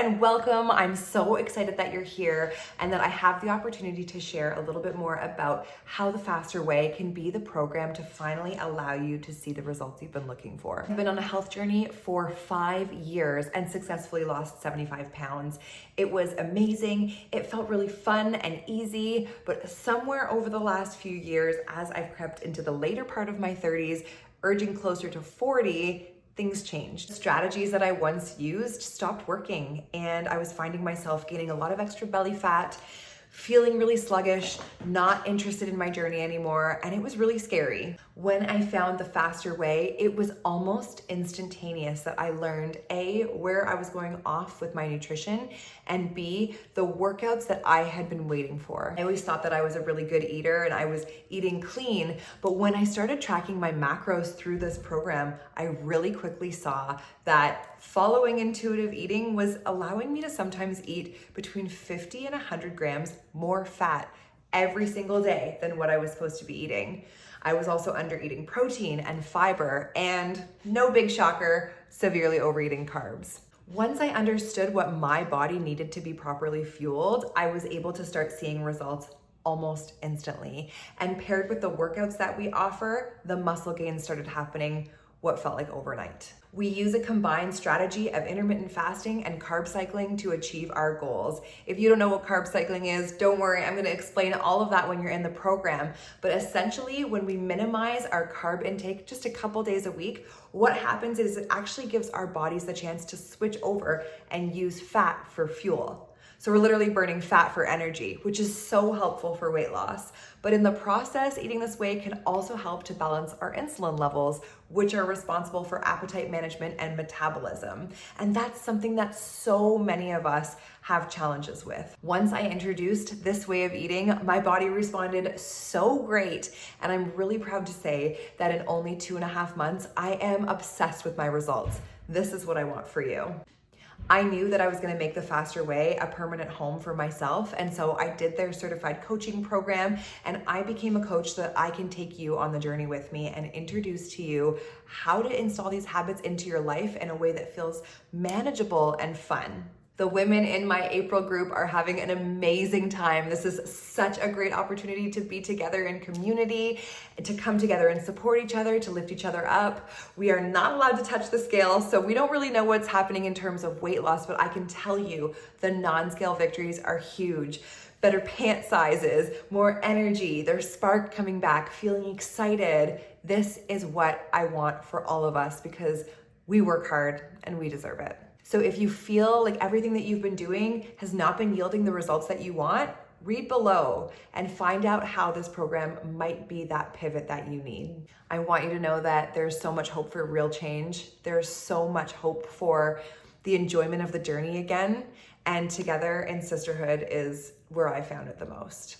and welcome. I'm so excited that you're here and that I have the opportunity to share a little bit more about how the Faster Way can be the program to finally allow you to see the results you've been looking for. I've been on a health journey for 5 years and successfully lost 75 pounds. It was amazing. It felt really fun and easy, but somewhere over the last few years, as I've crept into the later part of my 30s, urging closer to 40, things changed. Strategies that I once used stopped working, and I was finding myself gaining a lot of extra belly fat, feeling really sluggish, not interested in my journey anymore, and it was really scary. When I found the Faster Way, it was almost instantaneous that I learned A, where I was going off with my nutrition, and B, the workouts that I had been waiting for. I always thought that I was a really good eater and I was eating clean, but when I started tracking my macros through this program, I really quickly saw that following intuitive eating was allowing me to sometimes eat between 50 and 100 grams more fat every single day than what I was supposed to be eating. I was also under eating protein and fiber and, no big shocker, severely overeating carbs. Once I understood what my body needed to be properly fueled, I was able to start seeing results almost instantly. And paired with the workouts that we offer, the muscle gains started happening what felt like overnight. We use a combined strategy of intermittent fasting and carb cycling to achieve our goals. If you don't know what carb cycling is, don't worry, I'm gonna explain all of that when you're in the program. But essentially, when we minimize our carb intake just a couple days a week, what happens is it actually gives our bodies the chance to switch over and use fat for fuel. So we're literally burning fat for energy, which is so helpful for weight loss. But in the process, eating this way can also help to balance our insulin levels, which are responsible for appetite management and metabolism. And that's something that so many of us have challenges with. Once I introduced this way of eating, my body responded so great. And I'm really proud to say that in only 2.5 months, I am obsessed with my results. This is what I want for you. I knew that I was going to make the Faster Way a permanent home for myself. And so I did their certified coaching program, and I became a coach so that I can take you on the journey with me and introduce to you how to install these habits into your life in a way that feels manageable and fun. The women in my April group are having an amazing time. This is such a great opportunity to be together in community, to come together and support each other, to lift each other up. We are not allowed to touch the scale, so we don't really know what's happening in terms of weight loss, but I can tell you the non-scale victories are huge. Better pant sizes, more energy, their spark coming back, feeling excited. This is what I want for all of us because we work hard and we deserve it. So if you feel like everything that you've been doing has not been yielding the results that you want, read below and find out how this program might be that pivot that you need. I want you to know that there's so much hope for real change. There's so much hope for the enjoyment of the journey again. And together in sisterhood is where I found it the most.